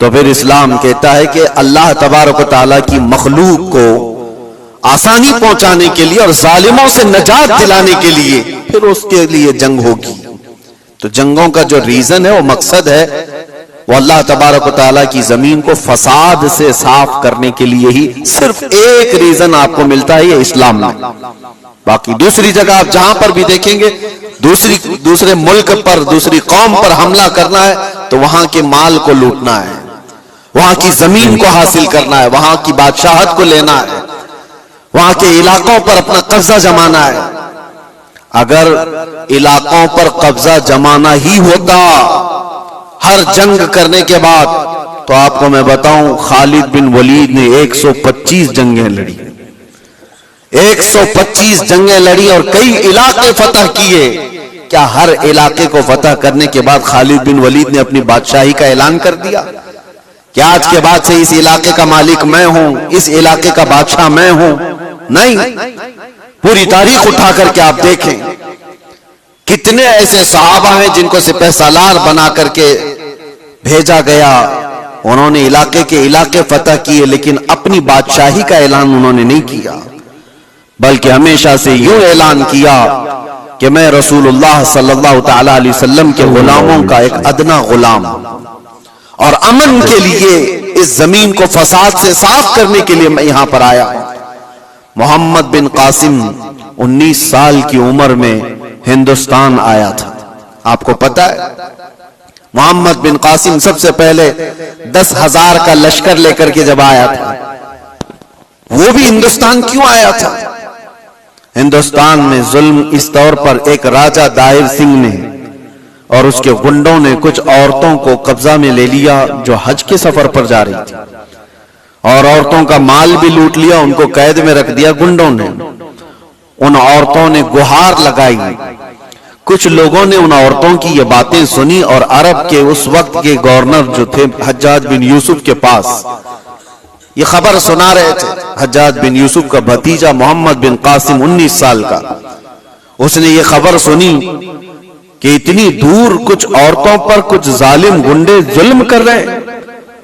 تو پھر اسلام کہتا ہے کہ اللہ تبارک و تعالیٰ کی مخلوق کو آسانی پہنچانے کے لیے اور ظالموں سے نجات دلانے کے لیے پھر اس کے لیے جنگ ہوگی. تو جنگوں کا جو ریزن ہے وہ مقصد ہے وہ اللہ تبارک و تعالیٰ کی زمین کو فساد سے صاف کرنے کے لیے ہی صرف ایک ریزن آپ کو ملتا ہے یہ اسلام میں. باقی دوسری جگہ آپ جہاں پر بھی دیکھیں گے دوسرے ملک پر دوسری قوم پر حملہ کرنا ہے تو وہاں کے مال کو لوٹنا ہے, وہاں کی زمین کو حاصل کرنا ہے, وہاں کی بادشاہت کو لینا ہے, وہاں کے علاقوں پر اپنا قبضہ جمانا ہے. اگر علاقوں پر قبضہ جمانا ہی ہوتا ہر جنگ کرنے کے بعد تو آپ کو میں بتاؤں خالد بن ولید نے 125 جنگیں لڑی, 125 جنگیں لڑی اور کئی علاقے فتح کیے. کیا ہر علاقے کو فتح کرنے کے بعد خالد بن ولید نے اپنی بادشاہی کا اعلان کر دیا کہ آج کے بعد سے اس علاقے کا مالک میں ہوں, اس علاقے کا بادشاہ میں ہوں؟ نہیں. پوری تاریخ اٹھا کر کے آپ دیکھیں کتنے ایسے صحابہ ہیں جن کو سپہ سالار بنا کر کے بھیجا گیا, انہوں نے علاقے کے علاقے فتح کیے لیکن اپنی بادشاہی کا اعلان انہوں نے نہیں کیا, بلکہ ہمیشہ سے یوں اعلان کیا کہ میں رسول اللہ صلی اللہ تعالی علیہ وسلم کے غلاموں کا ایک ادنا غلام اور امن کے لیے اس زمین کو فساد سے صاف کرنے کے لیے میں یہاں پر آیا ہوں. محمد بن قاسم 19 سال کی عمر میں ہندوستان آیا تھا. آپ کو پتا ہے محمد بن قاسم سب سے پہلے 10,000 کا لشکر لے کر کے جب آیا تھا, وہ بھی ہندوستان کیوں آیا تھا؟ ہندوستان میں ظلم اس طور پر ایک راجہ دائر سنگھ نے اور اس کے گنڈوں نے کچھ عورتوں کو قبضہ میں لے لیا جو حج کے سفر پر جا رہی تھی, اور عورتوں کا مال بھی لوٹ لیا, ان کو قید میں رکھ دیا گنڈوں نے. ان عورتوں نے گہار لگائی, کچھ لوگوں نے ان عورتوں کی یہ باتیں سنی اور عرب کے اس وقت کے گورنر جو تھے حجاج بن یوسف کے پاس یہ خبر سنا رہے تھے. حجاج بن یوسف کا بھتیجا محمد بن قاسم 19 سال کا, اس نے یہ خبر سنی کہ اتنی دور کچھ عورتوں پر کچھ ظالم گنڈے ظلم کر رہے ہیں.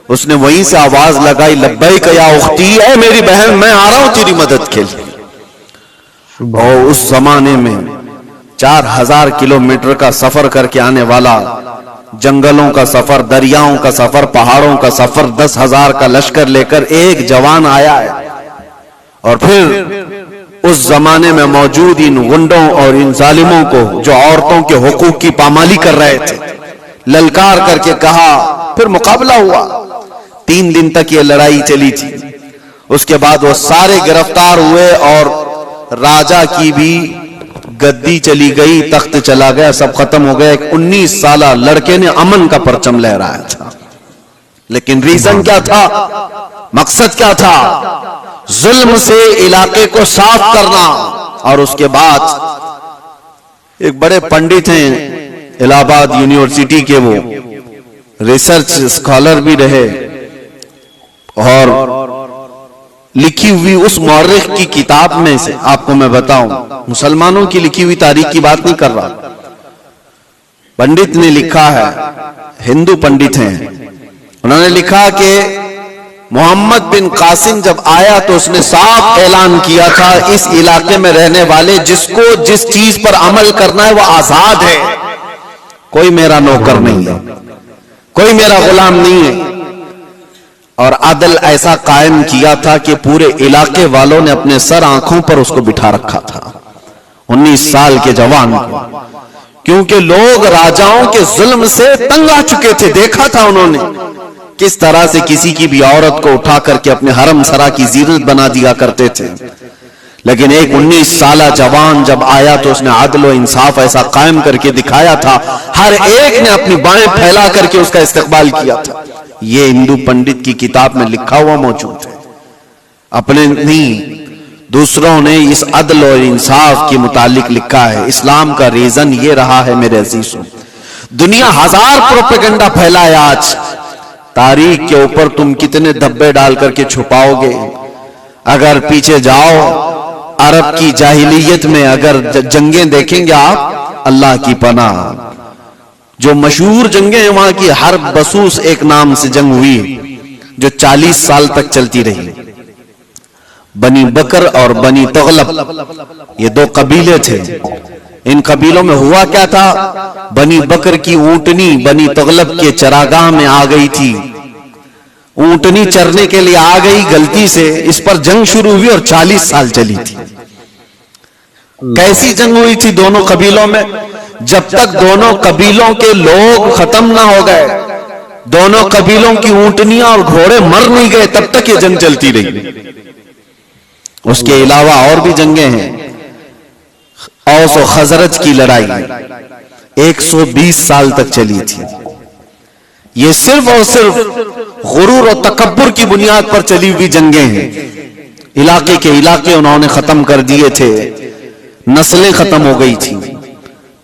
اس نے وہیں سے آواز لگائی لبیک یا اختی, اے میری بہن میں آ رہا ہوں تیری مدد کے لیے. اور اس زمانے میں 4000 کلومیٹر کا سفر کر کے آنے والا, جنگلوں کا سفر, دریاؤں کا سفر, پہاڑوں کا سفر, 10,000 کا لشکر لے کر ایک جوان آیا ہے. اور پھر اس زمانے میں موجود ان غنڈوں اور ان ظالموں کو جو عورتوں کے حقوق کی پامالی کر رہے تھے للکار کر کے کہا. پھر مقابلہ ہوا, 3 دن تک یہ لڑائی چلی تھی. اس کے بعد وہ سارے گرفتار ہوئے اور راجہ کی بھی گدی چلی گئی, تخت چلا گیا, سب ختم ہو گیا. ایک 19 سالہ لڑکے نے امن کا پرچم لہرایا تھا, لیکن ریزن کیا تھا, مقصد کیا تھا؟ ظلم سے علاقے کو صاف کرنا. اور اس کے بعد ایک بڑے پنڈت ہیں الہ آباد یونیورسٹی کے, وہ ریسرچ اسکالر بھی رہے, اور لکھی ہوئی اس مورخ کی کتاب میں سے آپ کو میں بتاؤں, مسلمانوں کی لکھی ہوئی تاریخ کی بات نہیں کر رہا, پنڈت نے لکھا ہے, ہندو پنڈت ہیں, انہوں نے لکھا کہ محمد بن قاسم جب آیا تو اس نے صاف اعلان کیا تھا اس علاقے میں رہنے والے جس کو جس چیز پر عمل کرنا ہے وہ آزاد ہے, کوئی میرا نوکر نہیں ہے, کوئی میرا غلام نہیں ہے. اور عدل ایسا قائم کیا تھا کہ پورے علاقے والوں نے اپنے سر آنکھوں پر اس کو بٹھا رکھا تھا, 19 سال کے جوان کو, کیونکہ لوگ راجاؤں کے ظلم سے تنگ آ چکے تھے. دیکھا تھا انہوں نے کس طرح سے کسی کی بھی عورت کو اٹھا کر کے اپنے حرم سرا کی زینت بنا دیا کرتے تھے. لیکن ایک 19 سالہ جوان جب آیا تو اس نے عدل و انصاف ایسا قائم کر کے دکھایا تھا, ہر ایک نے اپنی بائیں پھیلا کر کے اس کا استقبال کیا تھا. یہ ہندو پنڈت کی کتاب میں لکھا ہوا موجود ہے, اپنے نہیں دوسروں نے اس عدل اور انصاف کے متعلق لکھا ہے. اسلام کا ریزن یہ رہا ہے میرے عزیزوں, دنیا 1000 پروپیگنڈا پھیلایا آج, تاریخ کے اوپر تم کتنے دھبے ڈال کر کے چھپاؤ گے. اگر پیچھے جاؤ عرب کی جاہلیت میں اگر جنگیں دیکھیں گے آپ, اللہ کی پناہ جو مشہور جنگیں ہیں وہاں کی حرب بسوس ایک نام سے جنگ ہوئی جو 40 سال تک چلتی رہی. بنی بکر اور بنی تغلب یہ دو قبیلے تھے. ان قبیلوں میں ہوا کیا تھا؟ بنی بکر کی اونٹنی بنی تغلب کے چراگاہ میں آ گئی تھی. اونٹنی چرنے کے لیے آ گئی غلطی سے, اس پر جنگ شروع ہوئی اور 40 سال چلی تھی. کیسی جنگ ہوئی تھی دونوں قبیلوں میں؟ جب تک دونوں قبیلوں کے لوگ ختم نہ ہو گئے, دونوں قبیلوں کی اونٹنیاں اور گھوڑے مر نہیں گئے, تب تک یہ جنگ چلتی رہی. اس کے علاوہ اور بھی جنگیں ہیں. اوس و خزرج کی لڑائی 120 سال تک چلی تھی. یہ صرف اور صرف غرور و تکبر کی بنیاد پر چلی ہوئی جنگیں ہیں. علاقے کے علاقے انہوں نے ختم کر دیے تھے, نسلیں ختم ہو گئی تھی.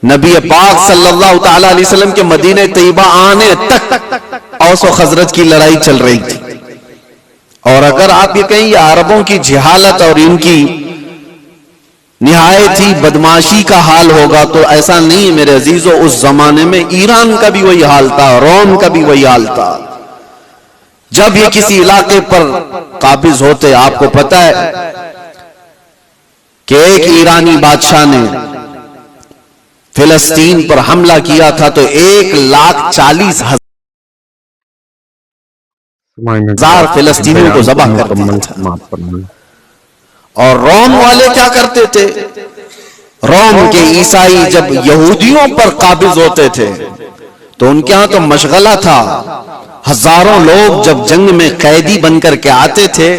نبی پاک صلی اللہ تعالی علیہ وسلم کے مدینہ طیبہ آنے تک اوس و خزرج کی لڑائی چل رہی تھی. اور اگر آپ یہ کہیں یہ عربوں کی جہالت اور ان کی نہایت ہی بدماشی کا حال ہوگا, تو ایسا نہیں میرے عزیزو. اس زمانے میں ایران کا بھی وہی حال تھا, روم کا بھی وہی حال تھا. جب یہ کسی علاقے پر قابض ہوتے, آپ کو پتا ہے کہ ایک ایرانی بادشاہ نے فلسطین پر حملہ کیا تھا تو 1,40,000 فلسطینیوں کو ذبح کر دیا تھا. اور روم والے کیا کرتے تھے؟ روم کے عیسائی جب یہودیوں پر قابض ہوتے تھے تو ان کے ہاں تو مشغلہ تھا. ہزاروں لوگ جب جنگ میں قیدی بن کر کے آتے تھے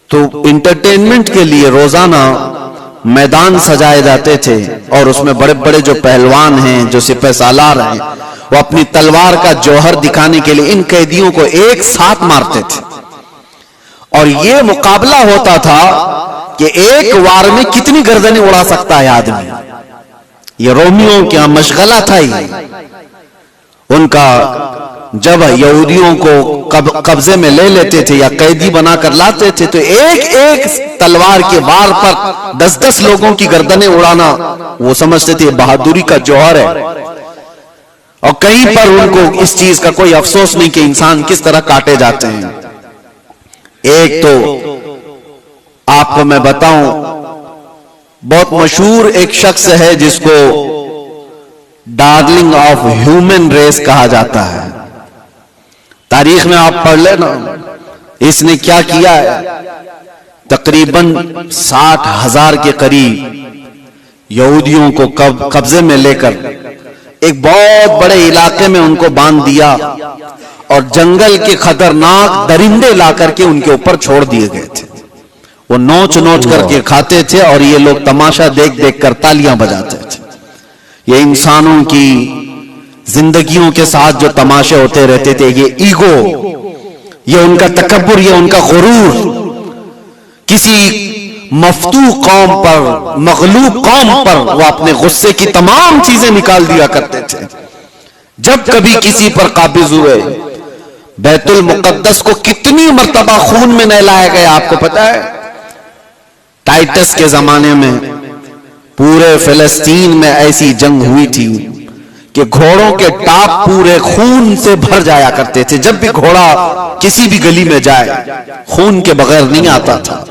تو انٹرٹینمنٹ کے لیے روزانہ میدان سجائے جاتے تھے, اور اس میں بڑے بڑے جو پہلوان ہیں, جو سپہ سالار ہیں, وہ اپنی تلوار کا جوہر دکھانے کے لیے ان قیدیوں کو ایک ساتھ مارتے تھے. اور یہ مقابلہ ہوتا تھا کہ ایک وار میں کتنی گردنیں اڑا سکتا ہے آدمی. یہ رومیوں کا مشغلہ تھا ہی. ان کا جب یہودیوں کو قبضے میں لے لیتے تھے یا قیدی بنا کر لاتے تھے تو ایک ایک تلوار کے وار پر 10-10 لوگوں کی گردنیں اڑانا وہ سمجھتے تھے بہادری کا جوہر ہے. اور کہیں پر ان کو اس چیز کا کوئی افسوس نہیں کہ انسان کس طرح کاٹے جاتے ہیں. ایک تو آپ کو میں بتاؤں, بہت مشہور ایک شخص ہے جس کو ڈارلنگ آف ہیومن ریس کہا جاتا ہے. تاریخ میں آپ پڑھ لیں نا, اس نے کیا کیا ہے. تقریباً 60,000 کے قریب یہودیوں کو قبضے میں لے کر ایک بہت بڑے علاقے میں ان کو باندھ دیا, اور جنگل کے خطرناک درندے لا کر کے ان کے اوپر چھوڑ دیے گئے تھے. وہ نوچ نوچ کر کے کھاتے تھے اور یہ لوگ تماشا دیکھ دیکھ کر تالیاں بجاتے تھے. یہ انسانوں کی زندگیوں کے ساتھ جو تماشے ہوتے رہتے تھے, یہ ایگو, یہ ان کا تکبر, یہ ان کا غرور, کسی مفتوح قوم پر, مغلوب قوم پر وہ اپنے غصے کی تمام چیزیں نکال دیا کرتے تھے. جب کبھی کسی پر قابض ہوئے, بیت المقدس کو کتنی مرتبہ خون میں نہلایا گیا آپ کو پتا ہے. ٹائٹس کے زمانے میں پورے فلسطین میں ایسی جنگ ہوئی تھی کہ گھوڑوں کے ٹاپ پورے خون سے بھر جایا کرتے تھے. جب بھی گھوڑا کسی بھی گلی میں جائے خون کے بغیر نہیں آتا تھا.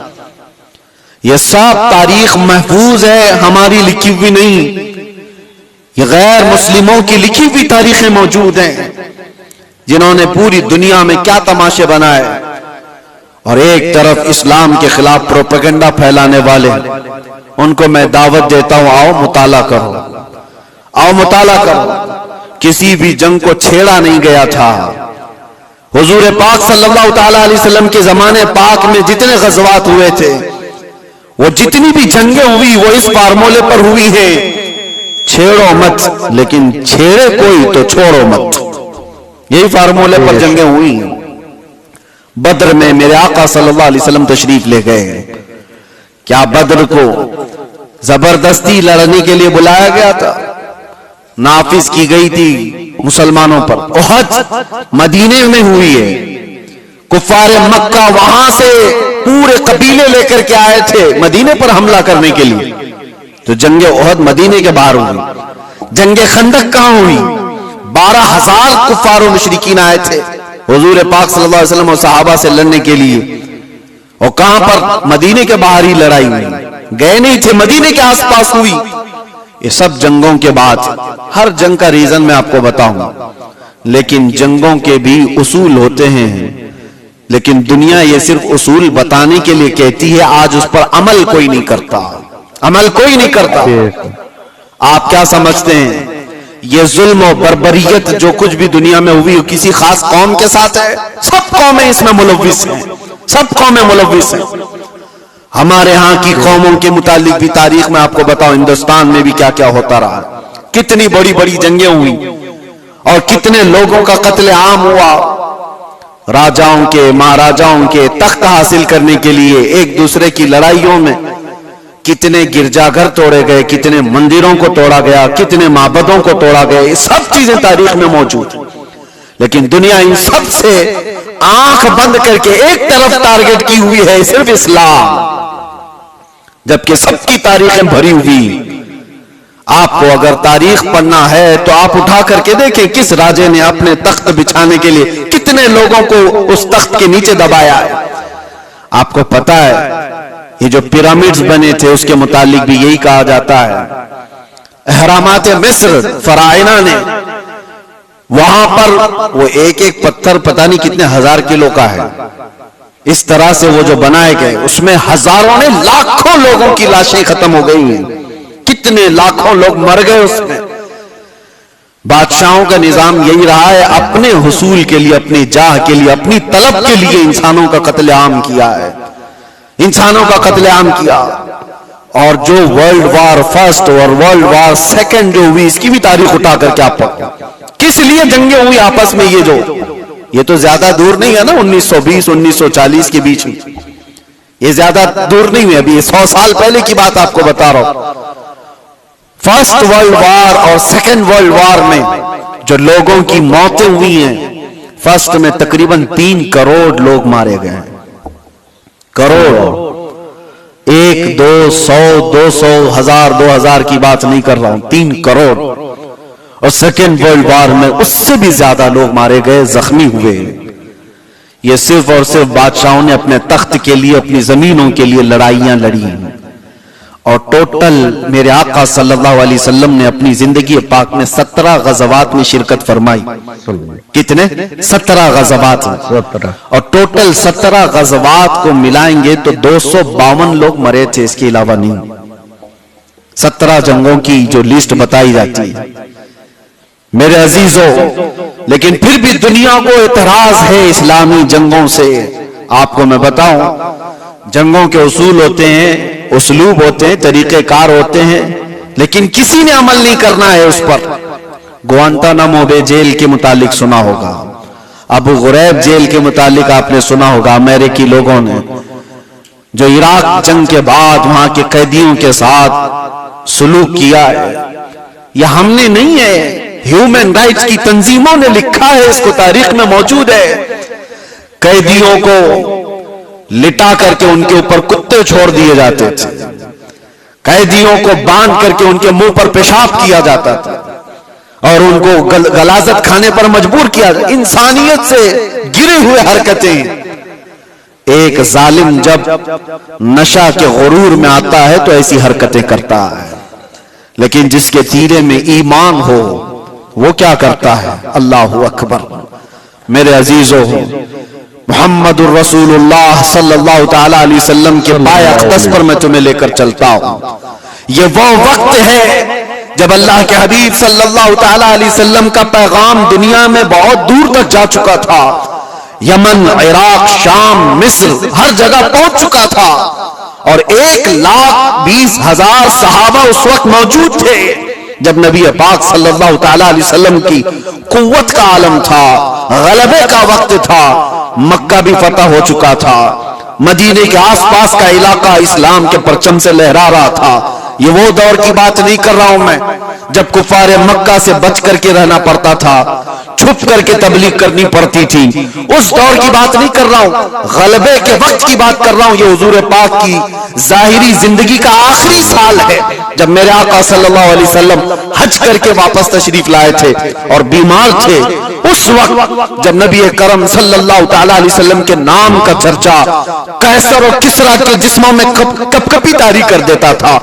یہ سب تاریخ محفوظ ہے, ہماری لکھی ہوئی نہیں. یہ غیر مسلموں کی لکھی ہوئی تاریخیں موجود ہیں جنہوں نے پوری دنیا میں کیا تماشے بنائے. اور ایک طرف اسلام کے خلاف پروپیگنڈا پھیلانے والے, ان کو میں دعوت دیتا ہوں, آؤ مطالعہ کرو, آؤ مطالعہ کرو. کسی بھی جنگ کو چھیڑا نہیں گیا تھا. حضور پاک صلی اللہ تعالی علیہ وسلم کے زمانے پاک میں جتنے غزوات ہوئے تھے, وہ جتنی بھی جنگیں ہوئی وہ اس فارمولے پر ہوئی ہیں, چھیڑو مت, لیکن چھیڑے کوئی تو چھوڑو مت. یہی فارمولے پر جنگیں ہوئی ہیں. بدر میں میرے آقا صلی اللہ علیہ وسلم تشریف لے گئے. کیا بدر کو زبردستی لڑنے کے لیے بلایا گیا تھا؟ نافذ کی گئی تھی مسلمانوں پر. احد مدینے میں ہوئی ہے. کفار مکہ وہاں سے پورے قبیلے لے کر کے آئے تھے مدینے پر حملہ کرنے کے لیے, تو جنگ احد مدینے کے باہر ہوئی. جنگ خندق کہاں ہوئی؟ 12,000 کفار و مشرکین آئے تھے حضور پاک صلی اللہ علیہ وسلم اور صحابہ سے لڑنے کے لیے، اور کہاں پر؟ مدینے کے باہر ہی لڑائی ہوئی، گئے نہیں تھے، مدینے کے آس پاس ہوئی۔ یہ سب جنگوں کے بعد، ہر جنگ کا ریزن میں آپ کو بتاؤں، لیکن جنگوں کے بھی اصول ہوتے ہیں، لیکن دنیا یہ صرف اصول بتانے کے لیے کہتی ہے، آج اس پر عمل کوئی نہیں کرتا، عمل کوئی نہیں کرتا۔ آپ کیا سمجھتے ہیں یہ ظلم و بربریت جو کچھ بھی دنیا میں ہوئی کسی خاص قوم کے ساتھ ہے؟ سب قومیں اس میں ملوث ہیں، سب قومیں ملوث ہیں۔ ہمارے ہاں کی قوموں کے متعلق بھی تاریخ میں آپ کو بتاؤ، ہندوستان میں بھی کیا کیا ہوتا رہا، کتنی بڑی بڑی جنگیں ہوئی اور کتنے لوگوں کا قتل عام ہوا، راجاؤں کے مہاراجاؤں کے تخت حاصل کرنے کے لیے ایک دوسرے کی لڑائیوں میں کتنے گرجا گھر توڑے گئے، کتنے مندروں کو توڑا گیا، کتنے معبدوں کو توڑا گیا، یہ سب چیزیں تاریخ میں موجود ہیں۔ لیکن دنیا ان سب سے آنکھ بند کر کے ایک طرف ٹارگٹ کی ہوئی ہے، صرف اسلام، جبکہ سب کی تاریخیں بھری ہوئی۔ آپ کو اگر تاریخ پڑھنا ہے تو آپ اٹھا کر کے دیکھیں کس راجے نے اپنے تخت بچھانے کے لیے کتنے لوگوں کو اس تخت کے نیچے دبایا ہے۔ آپ کو پتا ہے یہ جو پیرامڈز بنے تھے اس کے متعلق بھی یہی کہا جاتا ہے، اہرامات مصر فراعنہ نے، وہاں پر وہ ایک ایک پتھر پتہ نہیں کتنے ہزار کلو کا ہے، اس طرح سے وہ جو بنائے گئے اس میں ہزاروں نے لاکھوں لوگوں کی لاشیں ختم ہو گئی ہیں، کتنے لاکھوں لوگ مر گئے اس میں۔ بادشاہوں کا نظام یہی رہا ہے، اپنے حصول کے لیے، اپنی جاہ کے لیے، اپنی طلب کے لیے انسانوں کا قتل عام کیا ہے، انسانوں کا قتل عام کیا۔ اور جو ورلڈ وار فرسٹ اور ورلڈ وار سیکنڈ جو ہوئی اس کی بھی تاریخ اٹھا کر کے آپ پڑھیں، کس لیے جنگیں ہوئی آپس میں، یہ تو زیادہ دور نہیں ہے نا، 1920 1940 کے بیچ میں، یہ زیادہ دور نہیں ہے، ابھی 100 سال پہلے کی بات آپ کو بتا رہا ہوں۔ فرسٹ ورلڈ وار اور سیکنڈ ورلڈ وار میں جو لوگوں کی موتیں ہوئی ہیں، فرسٹ میں تقریباً 3 کروڑ لوگ مارے گئے ہیں، کروڑ، 1 2 100 200 1000 2000 کی بات نہیں کر رہا ہوں، 3 کروڑ۔ اور سیکنڈ ورلڈ وار میں اس سے بھی زیادہ لوگ مارے گئے، زخمی ہوئے۔ یہ صرف اور صرف بادشاہوں نے اپنے تخت کے لیے، اپنی زمینوں کے لیے لڑائیاں لڑی ہیں۔ اور ٹوٹل میرے آقا صلی اللہ علیہ وسلم نے اپنی زندگی پاک میں 17 غزوات میں شرکت فرمائی۔ کتنے؟ 17 غزوات، اور ٹوٹل 17 غزوات کو ملائیں گے تو 252 لوگ مرے تھے، اس کے علاوہ نہیں۔ 17 جنگوں کی جو لسٹ بتائی جاتی ہے میرے عزیزوں، لیکن پھر بھی دنیا کو اعتراض ہے اسلامی جنگوں سے۔ آپ کو میں بتاؤں، جنگوں کے اصول ہوتے ہیں، اسلوب ہوتے ہیں، طریقہ کار ہوتے ہیں، لیکن کسی نے عمل نہیں کرنا ہے اس پر۔ گوانتانامو بے جیل کے متعلق سنا ہوگا، ابو غریب جیل کے متعلق آپ نے سنا ہوگا، امریکی لوگوں نے جو عراق جنگ کے بعد وہاں کے قیدیوں کے ساتھ سلوک کیا ہے، یہ ہم نے نہیں ہے، ہیومن رائٹس کی تنظیموں نے لکھا ہے، اس کو تاریخ میں موجود ہے۔ قیدیوں کو لٹا کر کے ان کے اوپر کتے چھوڑ دیے جاتے تھے، قیدیوں کو باندھ کر کے ان کے منہ پر پیشاب کیا جاتا تھا اور ان کو غلاظت کھانے پر مجبور کیا جاتا۔ انسانیت سے گرے ہوئے حرکتیں۔ ایک ظالم جب نشہ کے غرور میں آتا ہے تو ایسی حرکتیں کرتا ہے، لیکن جس کے تیرے میں ایمان ہو وہ کیا کرتا ہے؟ اللہ اکبر۔ میرے عزیزوں، محمد الرسول اللہ صلی اللہ تعالی علیہ وسلم کے پائے اقدس پر میں تمہیں لے کر چلتا ہوں۔ یہ وہ وقت ہے جب اللہ کے حبیب صلی اللہ تعالی علیہ وسلم کا پیغام دنیا میں بہت دور تک جا چکا تھا، یمن، عراق، شام، مصر، ہر جگہ پہنچ چکا تھا، اور 1,20,000 صحابہ اس وقت موجود تھے جب نبی پاک صلی اللہ تعالی علیہ وسلم کی قوت کا عالم تھا، غلبے کا وقت تھا، مکہ بھی فتح ہو چکا تھا، مدینے کے آس پاس کا علاقہ اسلام کے پرچم سے لہرا رہا تھا۔ یہ وہ دور کی بات نہیں کر رہا ہوں میں جب کفار مکہ سے بچ کر کے رہنا پڑتا تھا، چھپ کر کے تبلیغ کرنی پڑتی تھی، اس دور کی بات نہیں کر رہا ہوں، غلبے کے وقت کی بات کر رہا ہوں۔ یہ حضور پاک کی ظاہری زندگی کا آخری سال ہے، جب میرے آقا صلی اللہ علیہ وسلم حج کر کے واپس تشریف لائے تھے اور بیمار تھے، اس وقت جب نبی کرم صلی اللہ تعالی علیہ وسلم کے نام کا چرچا قیصر اور کسریٰ کے جسموں میں کپ کپی طاری کر دیتا تھا،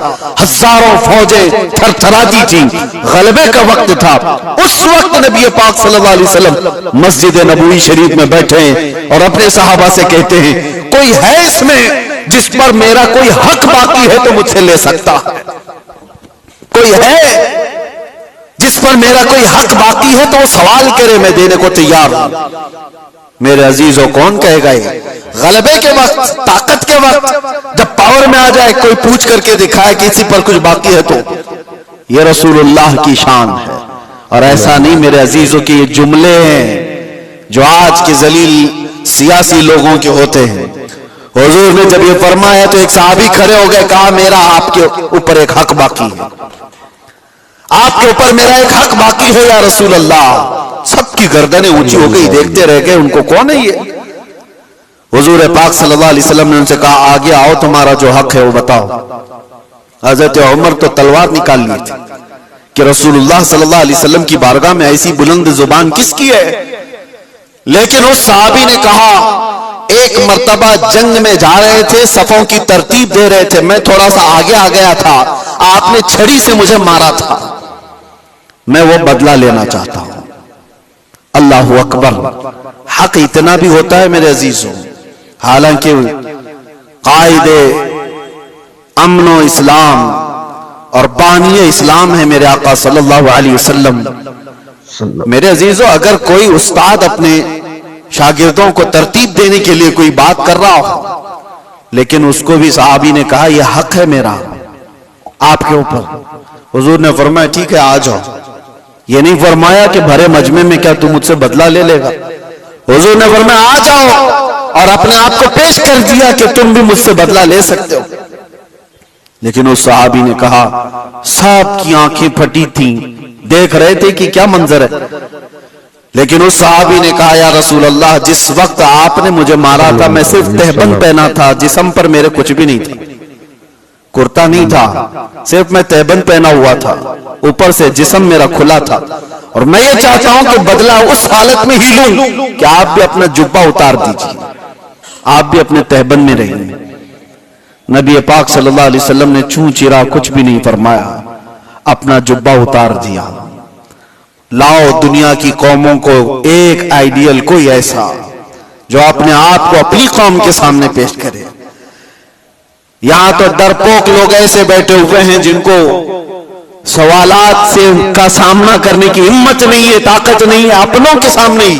ہزاروں فوجیں تھر تھراتی تھیں، غلبے کا وقت تھا، اس وقت نبی پاک صلی اللہ علیہ وسلم مسجد نبوی شریف میں بیٹھے ہیں اور اپنے صحابہ سے کہتے ہیں کوئی ہے اس میں جس پر میرا کوئی حق باقی ہے تو مجھ سے لے سکتا ہے؟ کوئی ہے جس پر میرا کوئی حق باقی ہے تو وہ سوال کرے، میں دینے کو تیار ہوں۔ میرے عزیزوں، کون کہے گا یہ غلبے کے وقت، طاقت کے وقت جب پاور میں آ جائے کوئی پوچھ کر کے دکھائے کہ اسی پر کچھ باقی ہے تو یہ رسول اللہ کی شان ہے۔ اور ایسا نہیں میرے عزیزوں کہ یہ جملے ہیں جو آج کے ذلیل سیاسی لوگوں کے ہوتے ہیں۔ حضور نے جب یہ فرمایا تو ایک صحابی کھڑے ہو گئے، کہا میرا آپ کے اوپر ایک حق باقی ہے، آپ کے اوپر میرا ایک حق باقی ہے یا رسول اللہ۔ سب کی گردنیں اونچی ہو گئی، دیکھتے رہ گئے ان کو کون ہے یہ۔ حضور پاک صلی اللہ علیہ وسلم نے ان سے کہا آگے آؤ، تمہارا جو حق ہے وہ بتاؤ۔ حضرت عمر تو تلوار نکال لی تھی کہ رسول اللہ صلی اللہ علیہ وسلم کی بارگاہ میں ایسی بلند زبان کس کی ہے، لیکن اس صحابی نے کہا ایک مرتبہ جنگ میں جا رہے تھے، صفوں کی ترتیب دے رہے تھے، میں تھوڑا سا آگے آ گیا تھا، آپ نے چھڑی سے مجھے مارا تھا، میں وہ بدلہ لینا چاہتا ہوں۔ اللہ اکبر، حق اتنا بھی ہوتا ہے میرے عزیزوں، حالانکہ قائد امن و اسلام اور بانی اسلام ہے میرے آقا صلی اللہ علیہ وسلم۔ میرے عزیزوں، اگر کوئی استاد اپنے شاگردوں کو ترتیب دینے کے لیے کوئی بات کر رہا ہو، لیکن اس کو بھی صحابی نے کہا یہ حق ہے میرا آپ کے اوپر، حضور نے فرمایا ٹھیک ہے آ جاؤ۔ یہ نہیں فرمایا کہ بھرے مجمع میں کیا تم مجھ سے بدلہ لے لے گا، حضور نے فرمایا آ جاؤ، اور اپنے آپ کو پیش کر دیا کہ تم بھی مجھ سے بدلہ لے سکتے ہو۔ لیکن اس صحابی نے کہا، سب کی آنکھیں پھٹی تھیں، دیکھ رہے تھے کہ کیا منظر ہے، لیکن اس صحابی نے کہا یا رسول اللہ جس وقت آپ نے مجھے مارا تھا میں صرف تہبند پہنا تھا، جسم پر میرے کچھ بھی نہیں تھا، کرتا نہیں تھا، صرف میں تہبند پہنا ہوا تھا، اوپر سے جسم میرا کھلا تھا، اور میں یہ چاہتا ہوں کہ بدلہ اس حالت میں ہی لوں کہ آپ بھی اپنا جبہ اتار دیجیے، آپ بھی اپنے تہبند میں رہیے۔ نبی پاک صلی اللہ علیہ وسلم نے چوں چرا کچھ بھی نہیں فرمایا، اپنا جبہ اتار دیا۔ لاؤ دنیا کی قوموں کو ایک آئیڈیل کوئی ایسا جو اپنے آپ کو اپنی قوم کے سامنے پیش کرے۔ یہاں تو ڈرپوک لوگ ایسے بیٹھے ہوئے ہیں جن کو سوالات سے کا سامنا کرنے کی ہمت نہیں ہے، طاقت نہیں ہے، اپنوں کے سامنے ہی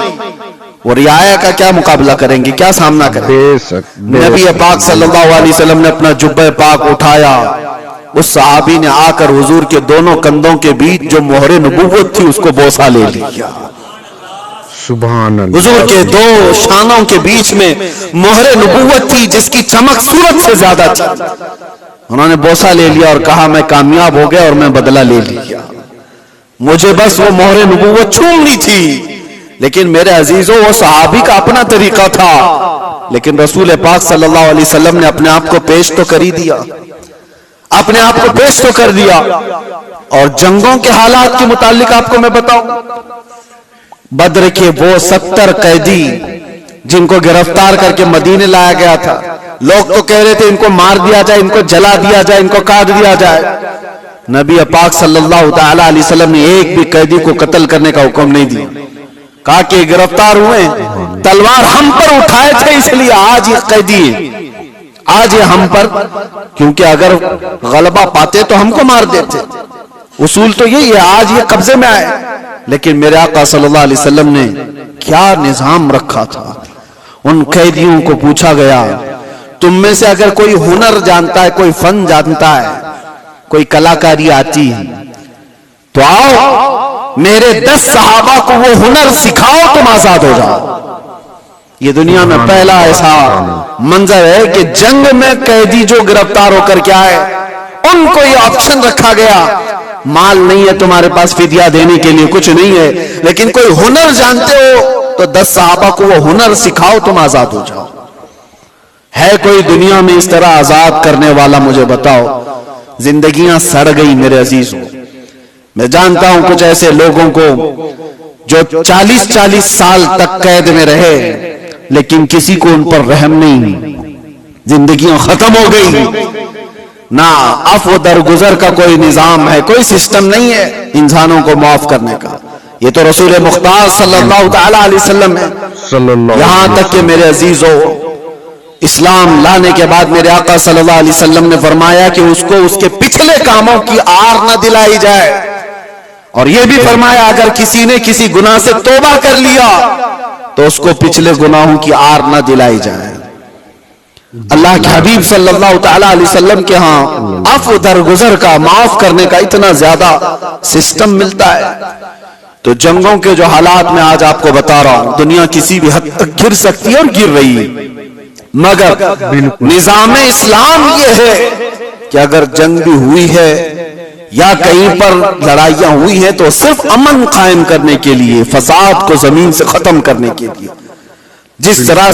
اور رعایا کا کیا مقابلہ کریں گے، کیا سامنا کریں گے۔ نبی پاک صلی اللہ علیہ وسلم نے اپنا جبہ پاک اٹھایا، اس صحابی نے آ کر حضور کے دونوں کندھوں کے بیچ جو مہر نبوت تھی اس کو بوسہ لے لیا۔ سبحان اللہ، حضور کے دو شانوں کے بیچ میں مہر نبوت تھی جس کی چمک سورج سے زیادہ تھی، انہوں نے بوسہ لے لیا اور کہا میں کامیاب ہو گیا اور میں بدلہ لے لیا، مجھے بس وہ مہر نبوت چھوڑنی تھی۔ لیکن میرے عزیزوں وہ صحابی کا اپنا طریقہ تھا، لیکن رسول پاک صلی اللہ علیہ وسلم نے اپنے آپ کو پیش تو کر ہی دیا، اپنے آپ کو پیش تو کر دیا۔ اور جنگوں کے حالات کے متعلق آپ کو میں بتاؤں، بدر کے وہ 70 قیدی جن کو گرفتار کر کے مدینے لایا گیا تھا، لوگ تو کہہ رہے تھے ان کو مار دیا جائے، ان کو جلا دیا جائے، ان کو کاٹ دیا جائے، نبی پاک صلی اللہ تعالی علیہ وسلم نے ایک بھی قیدی کو قتل کرنے کا حکم نہیں دیا، کہا کہ گرفتار ہوئے تلوار ہم پر اٹھائے تھے اس لیے آج یہ قیدی ہیں، آج یہ ہم پر، کیونکہ اگر غلبہ پاتے تو ہم کو مار دیتے، اصول تو یہی ہے، آج یہ قبضے میں آئے۔ لیکن میرے آقا صلی اللہ علیہ وسلم نے کیا نظام رکھا تھا، ان قیدیوں کو پوچھا گیا تم میں سے اگر کوئی ہنر جانتا ہے، کوئی فن جانتا ہے، کوئی کلاکاری آتی ہے تو آؤ میرے 10 صحابہ کو وہ ہنر سکھاؤ، تم آزاد ہو جاؤ۔ یہ دنیا میں پہلا ایسا منظر ہے کہ جنگ میں قیدی جو گرفتار ہو کر کے آئے ان کو یہ آپشن رکھا گیا، مال نہیں ہے تمہارے پاس فدیہ دینے کے لیے، کچھ نہیں ہے، لیکن کوئی ہنر جانتے ہو تو 10 صحابہ کو وہ ہنر سکھاؤ، تم آزاد ہو جاؤ۔ ہے کوئی دنیا میں اس طرح آزاد کرنے والا؟ مجھے بتاؤ۔ زندگیاں سڑ گئی میرے عزیزوں. میں جانتا ہوں کچھ ایسے لوگوں کو جو 40 سال تک قید میں رہے لیکن کسی کو ان پر رحم نہیں. زندگیاں ختم ہو گئی. نہ عفو درگزر کا کوئی نظام ہے, کوئی سسٹم نہیں ہے انسانوں کو معاف کرنے کا. یہ تو رسول مختار صلی اللہ تعالی علیہ وسلم ہے. یہاں تک کہ میرے عزیزوں اسلام لانے کے بعد میرے آقا صلی اللہ علیہ وسلم نے فرمایا کہ اس کو اس کے پچھلے کاموں کی آر نہ دلائی جائے, اور یہ بھی فرمایا اگر کسی نے کسی گناہ سے توبہ کر لیا تو اس کو پچھلے گناہوں کی آر نہ دلائی جائے. اللہ کے حبیب صلی اللہ تعالی علیہ وسلم کے ہاں عفو درگزر کا, معاف کرنے کا اتنا زیادہ سسٹم ملتا ہے. تو جنگوں کے جو حالات میں آج آپ کو بتا رہا ہوں, دنیا کسی بھی حد تک گر سکتی ہے اور گر رہی ہے, مگر نظام اسلام یہ ہے کہ اگر جنگ بھی ہوئی ہے یا کہیں پر لڑائیاں ہوئی ہیں تو صرف امن قائم کرنے کے لیے, فساد کو زمین سے ختم کرنے کے لیے. جس طرح